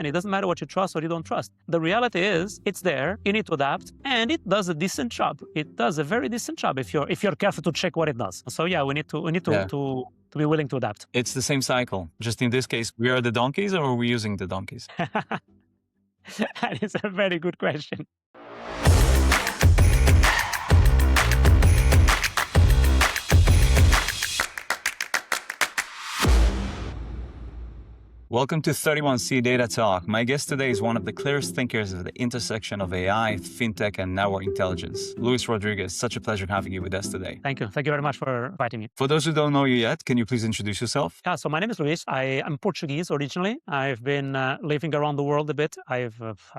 fine. It doesn't matter what you trust or you don't trust. The reality is it's there. You need to adapt, and it does a decent job. It does a very decent job if you're careful to check what it does. So yeah, we need to be willing to adapt. It's the same cycle. Just in this case, we are the donkeys, or are we using the donkeys? That is a very good question. Welcome to 31C Data Talk. My guest today is one of the clearest thinkers of the intersection of AI, fintech, and network intelligence. Luís Rodrigues, such a pleasure having you with us today. Thank you. Thank you very much for inviting me. For those who don't know you yet, can you please introduce yourself? Yeah, so my name is Luís. I'm Portuguese originally. I've been living around the world a bit. I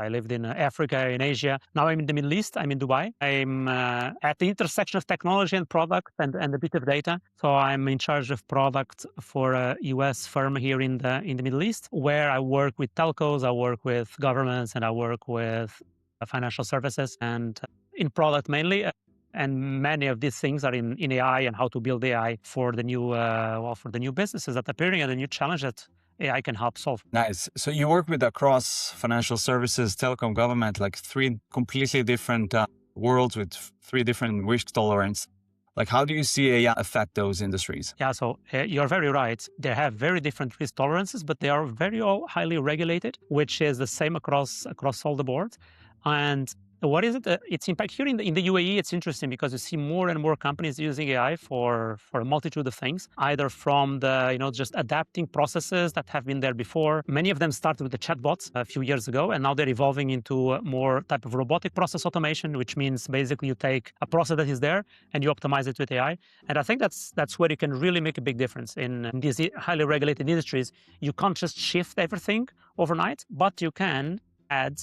lived in Africa, in Asia. Now I'm in the Middle East. I'm in Dubai. I'm at the intersection of technology and product and a bit of data. So I'm in charge of product for a US firm here in the Middle East, where I work with telcos, I work with governments, and I work with financial services, and in product mainly. And many of these things are in AI and how to build AI for the new businesses that are appearing and the new challenge that AI can help solve. Nice. So you work with across financial services, telecom, government, like three completely different worlds with three different risk tolerance. Like, how do you see AI affect those industries? Yeah, so you're very right. They have very different risk tolerances, but they are very highly regulated, which is the same across all the board. And what is it? Its impact here in the UAE, it's interesting because you see more and more companies using AI for a multitude of things, either from the, just adapting processes that have been there before. Many of them started with the chatbots a few years ago, and now they're evolving into more type of robotic process automation, which means basically you take a process that is there and you optimize it with AI. And I think that's where you can really make a big difference in these highly regulated industries. You can't just shift everything overnight, but you can add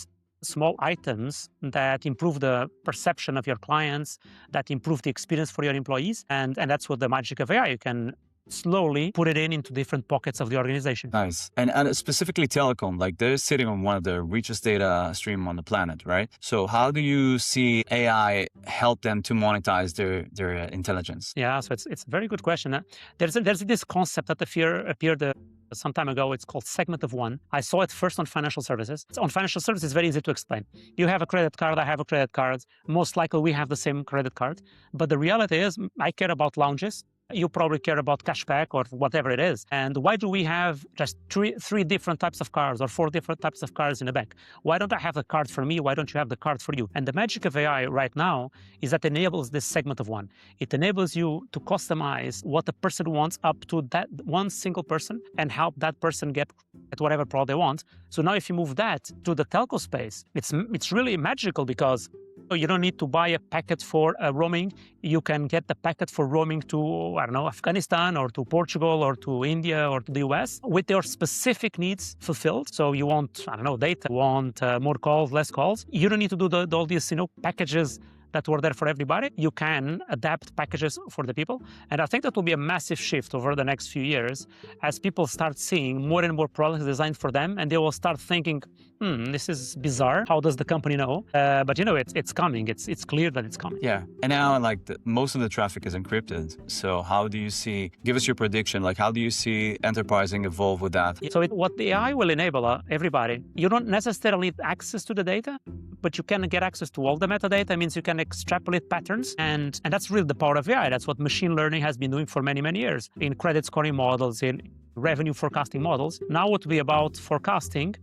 small items that improve the perception of your clients, that improve the experience for your employees. And that's what the magic of AI. You can slowly put it into different pockets of the organization. Nice. And specifically telecom, like they're sitting on one of the richest data stream on the planet, right? So how do you see AI help them to monetize their intelligence? Yeah, so it's a very good question. There's this concept that appeared some time ago. It's called segment of one. I saw it first on financial services. On financial services, it's very easy to explain. You have a credit card, I have a credit card. Most likely we have the same credit card. But the reality is I care about lounges. You probably care about cashback or whatever it is. And why do we have just three different types of cards or four different types of cards in a bank? Why don't I have the card for me? Why don't you have the card for you? And the magic of AI right now is that enables this segment of one. It enables you to customize what the person wants up to that one single person and help that person get at whatever product they want. So now if you move that to the telco space, it's really magical because you don't need to buy a packet for roaming. You can get the packet for roaming to, Afghanistan or to Portugal or to India or to the US with your specific needs fulfilled. So you want, data, you want more calls, less calls. You don't need to do all these, packages that were there for everybody. You can adapt packages for the people. And I think that will be a massive shift over the next few years as people start seeing more and more products designed for them, and they will start thinking, this is bizarre. How does the company know? But it's coming. It's clear that it's coming. Yeah. And now most of the traffic is encrypted. So how do you see, give us your prediction, how do you see enterprising evolve with that? So what the AI will enable everybody, you don't necessarily need access to the data, but you can get access to all the metadata. It means you can extrapolate patterns. And that's really the power of AI. That's what machine learning has been doing for many, many years in credit scoring models, in revenue forecasting models. Now it will be about forecasting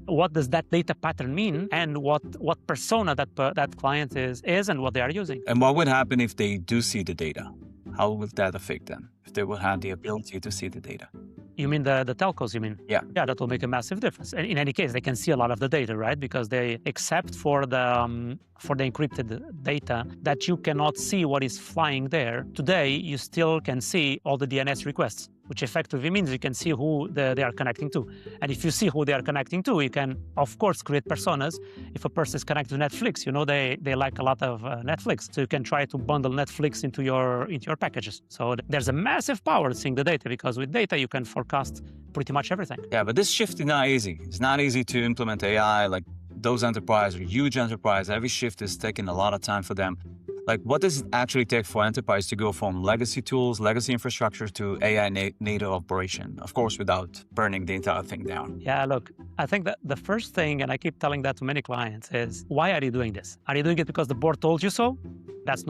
what does that data pattern mean and what persona that client is and what they are using. And what would happen if they do see the data? How would that affect them if they will have the ability to see the data? You mean the telcos, you mean? Yeah. Yeah, that will make a massive difference. And in any case, they can see a lot of the data, right? Because they, except for the encrypted data, that you cannot see what is flying there. Today, you still can see all the DNS requests, which effectively means you can see who they are connecting to. And if you see who they are connecting to, you can, of course, create personas. If a person is connected to Netflix, they like a lot of Netflix. So you can try to bundle Netflix into your packages. So there's a massive power seeing the data, because with data, you can forecast pretty much everything. Yeah, but this shift is not easy. It's not easy to implement AI. Those enterprises are huge enterprises. Every shift is taking a lot of time for them. Like, what does it actually take for enterprise to go from legacy tools, legacy infrastructure to AI native operation? Of course, without burning the entire thing down. Yeah, look, I think that the first thing, and I keep telling that to many clients, is why are you doing this? Are you doing it because the board told you so? That's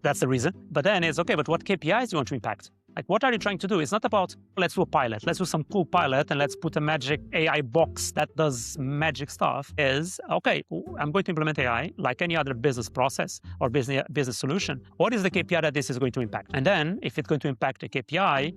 that's the reason. But then it's okay, but what KPIs do you want to impact? Like, what are you trying to do? It's not about, let's do a pilot. Let's do some cool pilot and let's put a magic AI box that does magic stuff. Is, okay, I'm going to implement AI like any other business process or business solution. What is the KPI that this is going to impact? And then if it's going to impact a KPI,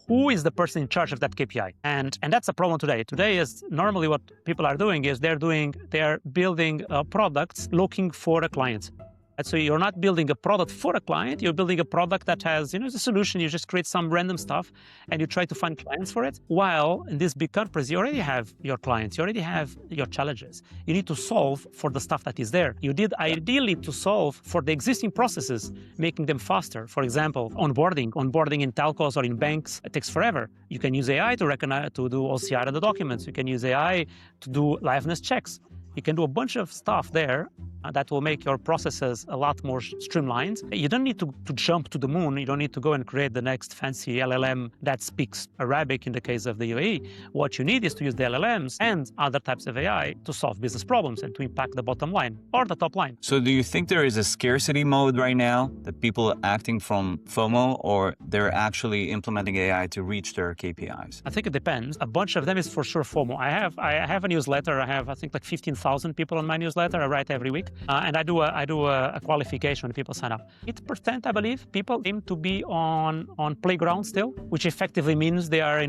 who is the person in charge of that KPI? And that's a problem today. Today is normally what people are doing is they're building products looking for a client. And so you're not building a product for a client, you're building a product that has, it's a solution, you just create some random stuff and you try to find clients for it. While in these big companies, you already have your clients, you already have your challenges. You need to solve for the stuff that is there. You did ideally to solve for the existing processes, making them faster. For example, onboarding in telcos or in banks, it takes forever. You can use AI to do OCR of the documents. You can use AI to do liveness checks. You can do a bunch of stuff there that will make your processes a lot more streamlined. You don't need to jump to the moon. You don't need to go and create the next fancy LLM that speaks Arabic in the case of the UAE. What you need is to use the LLMs and other types of AI to solve business problems and to impact the bottom line or the top line. So do you think there is a scarcity mode right now that people are acting from FOMO, or they're actually implementing AI to reach their KPIs? I think it depends. A bunch of them is for sure FOMO. I have a newsletter. I have, I think, like 15,000 people on my newsletter. I write every week. And I do a qualification when people sign up. 8%, I believe, people aim to be on playground still, which effectively means they are,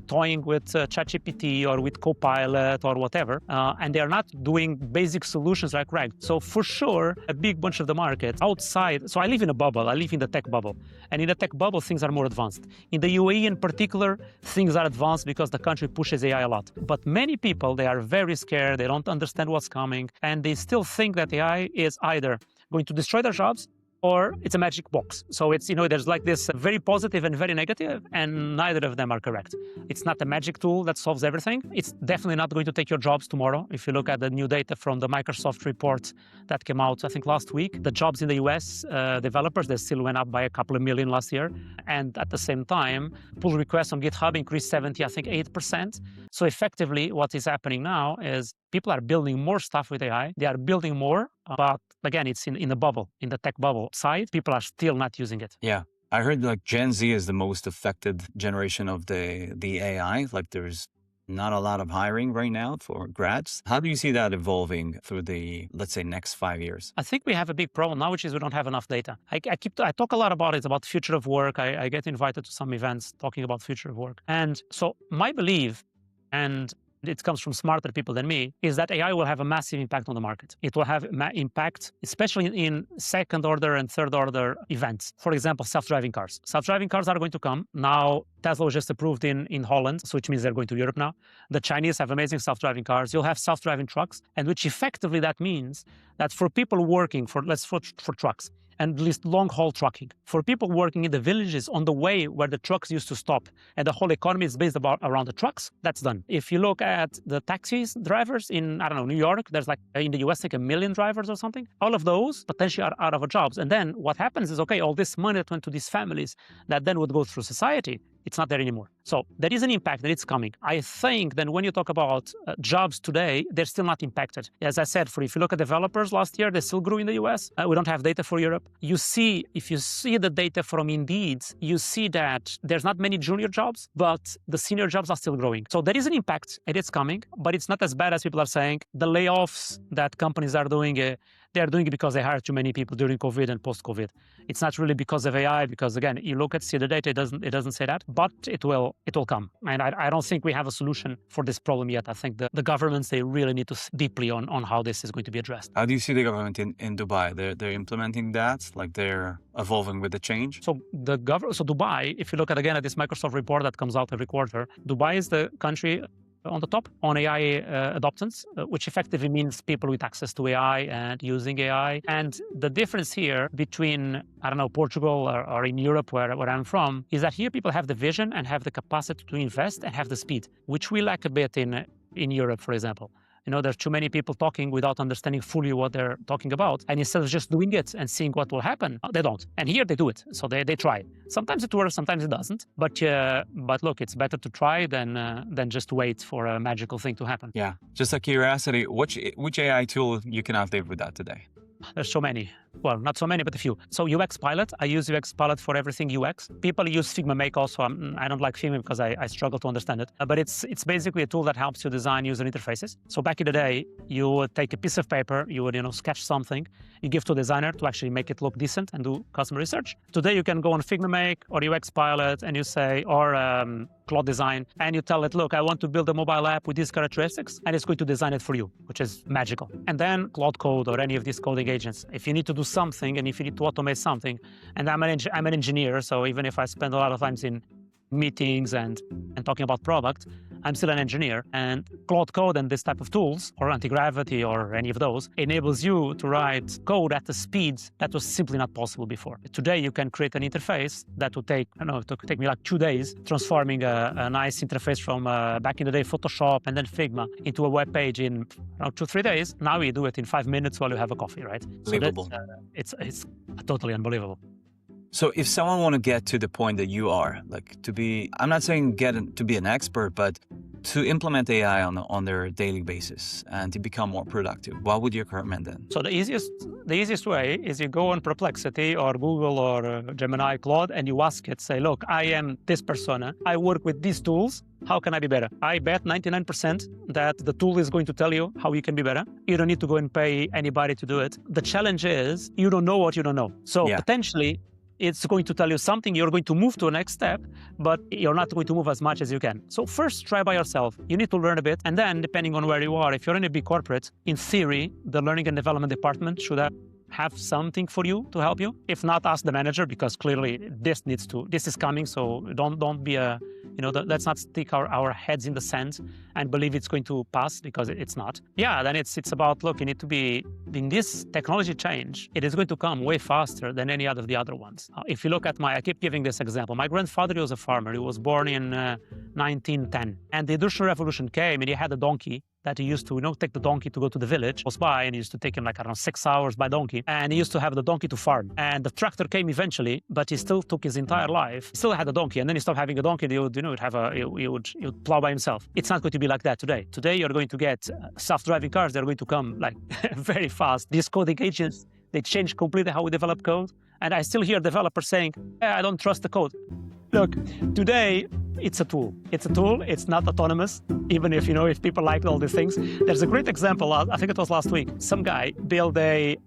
toying with ChatGPT or with Copilot or whatever, and they are not doing basic solutions like RAG. So for sure, a big bunch of the market outside, so I live in a bubble, I live in the tech bubble, and in the tech bubble, things are more advanced. In the UAE in particular, things are advanced because the country pushes AI a lot. But many people, they are very scared, they don't understand what's coming, and they still think that AI is either going to destroy their jobs or it's a magic box. So it's, there's like this very positive and very negative, and neither of them are correct. It's not a magic tool that solves everything. It's definitely not going to take your jobs tomorrow. If you look at the new data from the Microsoft report that came out, I think last week, the jobs in the US, developers, they still went up by a couple of million last year. And at the same time, pull requests on GitHub increased 8%. So effectively, what is happening now is people are building more stuff with AI. They are building more, but again, it's in the bubble, in the tech bubble side. People are still not using it. Yeah. I heard like Gen Z is the most affected generation of the AI. Like there's not a lot of hiring right now for grads. How do you see that evolving through the, let's say, next 5 years? I think we have a big problem now, which is we don't have enough data. I talk a lot about it, about future of work. I get invited to some events talking about future of work. And so my belief, and it comes from smarter people than me, is that AI will have a massive impact on the market. It will have impact, especially in second order and third order events. For example, self-driving cars. Self-driving cars are going to come. Now, Tesla was just approved in Holland, so which means they're going to Europe now. The Chinese have amazing self-driving cars. You'll have self-driving trucks, and which effectively that means that for people working for trucks, and at least long-haul trucking. For people working in the villages on the way where the trucks used to stop, and the whole economy is based around the trucks, that's done. If you look at the taxis drivers in, New York, there's like, in the US, like 1 million drivers or something. All of those potentially are out of jobs. And then what happens is, okay, all this money that went to these families that then would go through society, it's not there anymore. So there is an impact and it's coming. I think that when you talk about jobs today, they're still not impacted. As I said, if you look at developers last year, they still grew in the US. We don't have data for Europe. If you see the data from Indeed, you see that there's not many junior jobs, but the senior jobs are still growing. So there is an impact and it's coming, but it's not as bad as people are saying. The layoffs that companies are doing, they are doing it because they hired too many people during COVID and post-COVID. It's not really because of AI, because again, you see the data, it doesn't say that, but it will come. And I don't think we have a solution for this problem yet. I think the governments, they really need to think deeply on how this is going to be addressed. How do you see the government in Dubai? They're implementing that, like they're evolving with the change? So Dubai, if you look at this Microsoft report that comes out every quarter, Dubai is the country on the top on AI adoptance, which effectively means people with access to AI and using AI. And the difference here between, Portugal or in Europe, where I'm from, is that here people have the vision and have the capacity to invest and have the speed, which we lack a bit in Europe, for example. There's too many people talking without understanding fully what they're talking about. And instead of just doing it and seeing what will happen, they don't. And here they do it. So they try. Sometimes it works, sometimes it doesn't. But look, it's better to try than just wait for a magical thing to happen. Yeah. Just a curiosity, which AI tool you cannot live without today? There's so many. Well, not so many, but a few. So UX Pilot, I use UX Pilot for everything UX. People use Figma Make also. I don't like Figma because I struggle to understand it. But it's basically a tool that helps you design user interfaces. So back in the day, you would take a piece of paper, you would sketch something, you give to a designer to actually make it look decent and do customer research. Today, you can go on Figma Make or UX Pilot and you say, or Cloud Design, and you tell it, look, I want to build a mobile app with these characteristics, and it's going to design it for you, which is magical. And then Cloud Code or any of these coding agents, if you need to do something and if you need to automate something, and I'm an engineer, so even if I spend a lot of times in meetings and talking about product, I'm still an engineer. And Cloud Code and this type of tools, or anti-gravity or any of those, enables you to write code at a speed that was simply not possible before. Today, you can create an interface that would take, it could take me like 2 days, transforming a nice interface from back in the day, Photoshop and then Figma into a web page in 2-3 days. Now you do it in 5 minutes while you have a coffee, right? Unbelievable. So it's totally unbelievable. So if someone want to get to the point that you are, I'm not saying to be an expert, but to implement AI on their daily basis and to become more productive, what would you recommend then? So the easiest way is you go on Perplexity or Google or Gemini, Claude, and you ask it, say, look, I am this persona. I work with these tools. How can I be better? I bet 99% that the tool is going to tell you how you can be better. You don't need to go and pay anybody to do it. The challenge is you don't know what you don't know. So potentially, it's going to tell you something, you're going to move to a next step, but you're not going to move as much as you can. So first, try by yourself. You need to learn a bit. And then, depending on where you are, if you're in a big corporate, in theory, the learning and development department should have something for you to help you. If not, ask the manager, because clearly this is coming. So don't be let's not stick our heads in the sand and believe it's going to pass, because it's not. Yeah, then it's about, look, you need to be in this technology change. It is going to come way faster than any of the other ones. If you look at I keep giving this example. My grandfather was a farmer. He was born in 1910. And the Industrial Revolution came and he had a donkey that he used to, take the donkey to go to the village, was by, and he used to take him 6 hours by donkey. And he used to have the donkey to farm. And the tractor came eventually, but he still took his entire life. He still had a donkey, and then he stopped having a donkey. And he would plow by himself. It's not going to be like that today. Today, you're going to get self-driving cars. They're going to come very fast. These coding agents, they change completely how we develop code. And I still hear developers saying, I don't trust the code. Look, today, it's a tool. It's a tool. It's not autonomous, even if people like all these things. There's a great example. I think it was last week. Some guy built they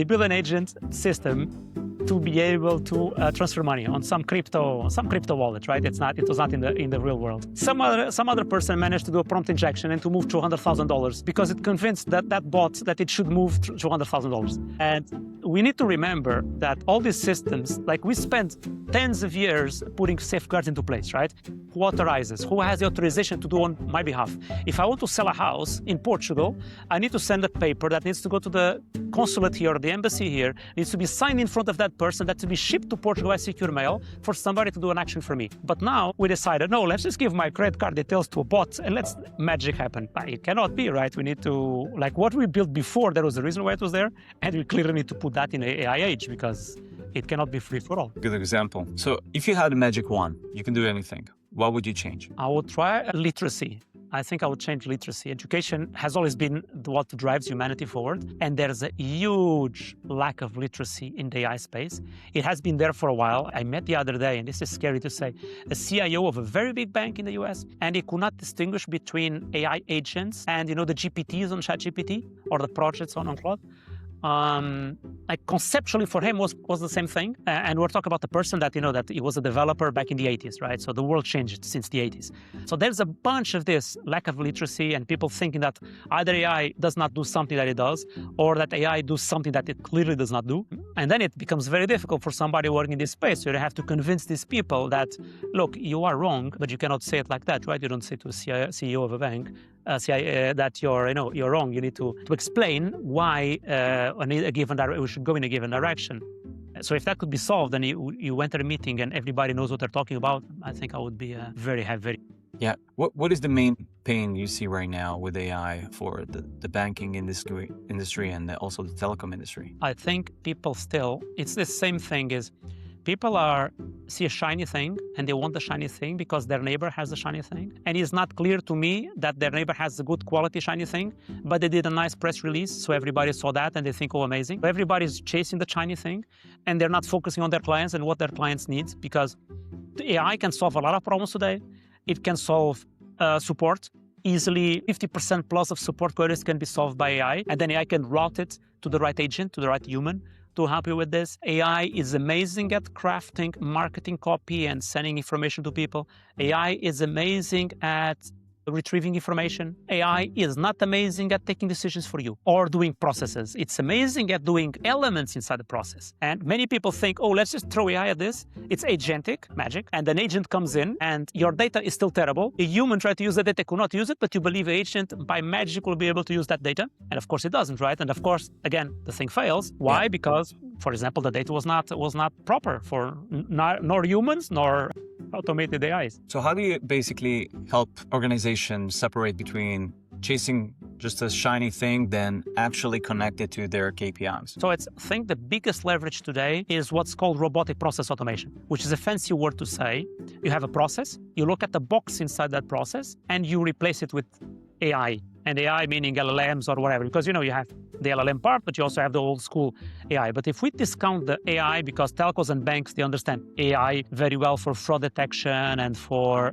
built an agent system to be able to transfer money on some crypto wallet, right? It was not in the real world. Some other person managed to do a prompt injection and to move $200,000 because it convinced that bot that it should move $200,000. And we need to remember that all these systems, we spent tens of years putting safeguards into place, right? Who authorizes? Who has the authorization to do on my behalf? If I want to sell a house in Portugal, I need to send a paper that needs to go to the consulate here or the embassy here, needs to be signed in front of that person, that to be shipped to Portugal by secure mail for somebody to do an action for me. But now we decided, no, let's just give my credit card details to a bot and let's magic happen. It cannot be, right? We need to, what we built before, there was a reason why it was there, and we clearly need to put that in the AI age because it cannot be free for all. Good example. So if you had a magic wand, you can do anything. What would you change? I would try literacy. I think I would change literacy. Education has always been what drives humanity forward, and there's a huge lack of literacy in the AI space. It has been there for a while. I met the other day, and this is scary to say, a CIO of a very big bank in the US, and he could not distinguish between AI agents and, the GPTs on ChatGPT or the projects on Claude. Conceptually for him was the same thing. And we're talking about the person that, that he was a developer back in the 80s, right? So the world changed since the 80s. So there's a bunch of this lack of literacy and people thinking that either AI does not do something that it does, or that AI does something that it clearly does not do. And then it becomes very difficult for somebody working in this space. So you have to convince these people that, look, you are wrong, but you cannot say it like that, right? You don't say to a CEO of a bank, that you're wrong. You need to explain why we should go in a given direction. So if that could be solved, then you enter a meeting and everybody knows what they're talking about, I think I would be very happy. Yeah. What is the main pain you see right now with AI for the banking industry and also the telecom industry? I think people still, it's the same thing as people see a shiny thing and they want the shiny thing because their neighbor has the shiny thing. And it's not clear to me that their neighbor has a good quality shiny thing, but they did a nice press release. So everybody saw that and they think, oh, amazing. Everybody's chasing the shiny thing and they're not focusing on their clients and what their clients need, because the AI can solve a lot of problems today. It can solve support. Easily 50% plus of support queries can be solved by AI, and then AI can route it to the right agent, to the right human to help you with this. AI is amazing at crafting marketing copy and sending information to people. AI is amazing at retrieving information. AI is not amazing at taking decisions for you or doing processes. It's amazing at doing elements inside the process. And many people think, oh, let's just throw AI at this. It's agentic, magic. And an agent comes in and your data is still terrible. A human tried to use the data, could not use it, but you believe the agent by magic will be able to use that data. And of course it doesn't, right? And of course, again, the thing fails. Why? Because, for example, the data was not proper for nor humans nor automated AIs. So how do you basically help organizations separate between chasing just a shiny thing than actually connect it to their KPIs? So I think the biggest leverage today is what's called robotic process automation, which is a fancy word to say you have a process, you look at the box inside that process, and you replace it with AI. And AI meaning LLMs or whatever, because you have the LLM part, but you also have the old school AI. But if we discount the AI, because telcos and banks, they understand AI very well for fraud detection and for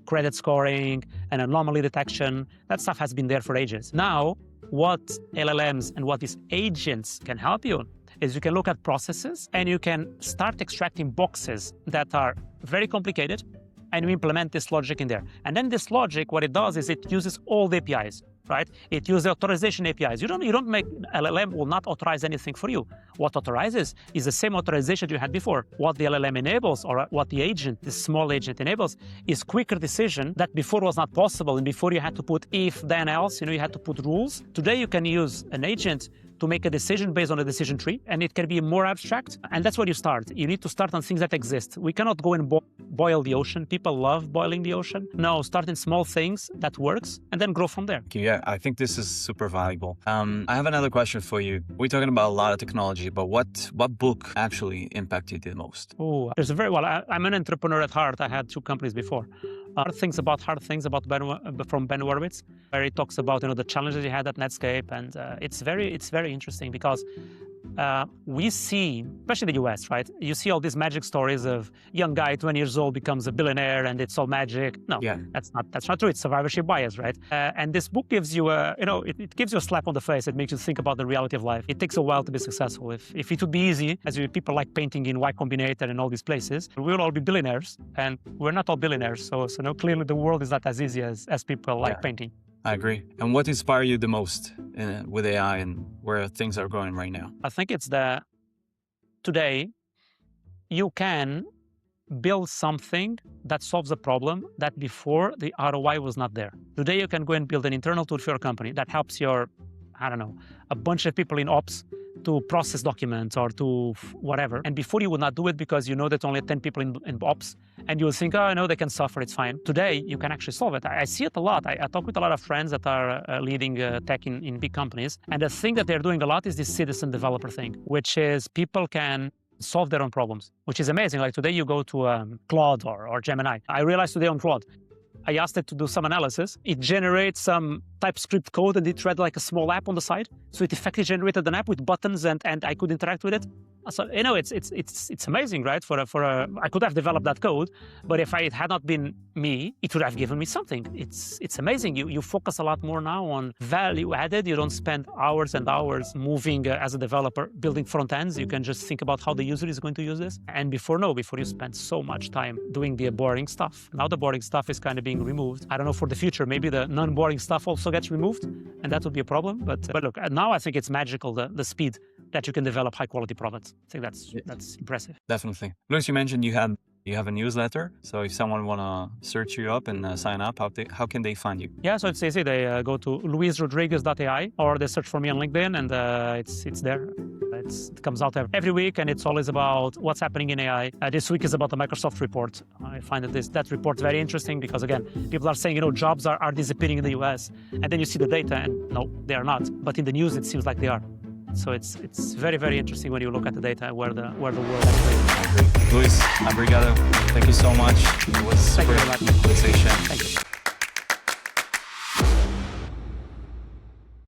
credit scoring and anomaly detection, that stuff has been there for ages. Now, what LLMs and what these agents can help you is you can look at processes and you can start extracting boxes that are very complicated, and we implement this logic in there. And then this logic, what it does is it uses all the APIs, right? It uses the authorization APIs. You don't make, LLM will not authorize anything for you. What authorizes is the same authorization you had before. What the LLM enables, or what the agent, the small agent enables, is quicker decision that before was not possible. And before you had to put if, then else, you had to put rules. Today you can use an agent to make a decision based on a decision tree, and it can be more abstract. And that's where you start. You need to start on things that exist. We cannot go and boil the ocean. People love boiling the ocean. No, start in small things that works, and then grow from there. Yeah, I think this is super valuable. I have another question for you. We're talking about a lot of technology, but what book actually impacted you the most? Oh, there's a I'm an entrepreneur at heart. I had 2 companies before. Hard Things about from Ben Horowitz, where he talks about the challenges he had at Netscape, and it's very interesting because we see, especially the US, right? You see all these magic stories of young guy, 20 years old, becomes a billionaire, and it's all magic. No, that's not true. It's survivorship bias, right? And this book gives you it gives you a slap on the face. It makes you think about the reality of life. It takes a while to be successful. If it would be easy, as people like painting in Y Combinator and all these places, we will all be billionaires, and we're not all billionaires. So clearly the world is not as easy as people like painting. I agree. And what inspired you the most with AI and where things are going right now? I think it's today you can build something that solves a problem that before the ROI was not there. Today you can go and build an internal tool for your company that helps a bunch of people in ops to process documents or to whatever. And before you would not do it because you know that only 10 people in ops, and you will think, oh, no, they can suffer, it's fine. Today, you can actually solve it. I see it a lot. I talk with a lot of friends that are leading tech in big companies. And the thing that they're doing a lot is this citizen developer thing, which is people can solve their own problems, which is amazing. Like today you go to Claude or Gemini. I realized today on Claude, I asked it to do some analysis. It generates some TypeScript code and it read like a small app on the side. So it effectively generated an app with buttons and I could interact with it. So, it's amazing, right? I could have developed that code, but if it had not been me, it would have given me something. It's amazing. You focus a lot more now on value added. You don't spend hours and hours moving as a developer, building front ends. You can just think about how the user is going to use this. And before you spent so much time doing the boring stuff. Now the boring stuff is kind of being removed. I don't know for the future, maybe the non-boring stuff also gets removed, and that would be a problem. But look, now I think it's magical, the speed that you can develop high quality products. I think that's impressive. Definitely. Luís, you mentioned you have a newsletter. So if someone want to search you up and sign up, how can they find you? Yeah, so it's easy. They go to luisrodrigues.ai or they search for me on LinkedIn and it's there. It comes out every week, and it's always about what's happening in AI. This week is about the Microsoft report. I find that report very interesting because, again, people are saying, jobs are disappearing in the US. And then you see the data, and no, they are not. But in the news, it seems like they are. So it's very, very interesting when you look at the data where the world is. Luís, obrigado. Thank you so much. It was super conversation. Thank you.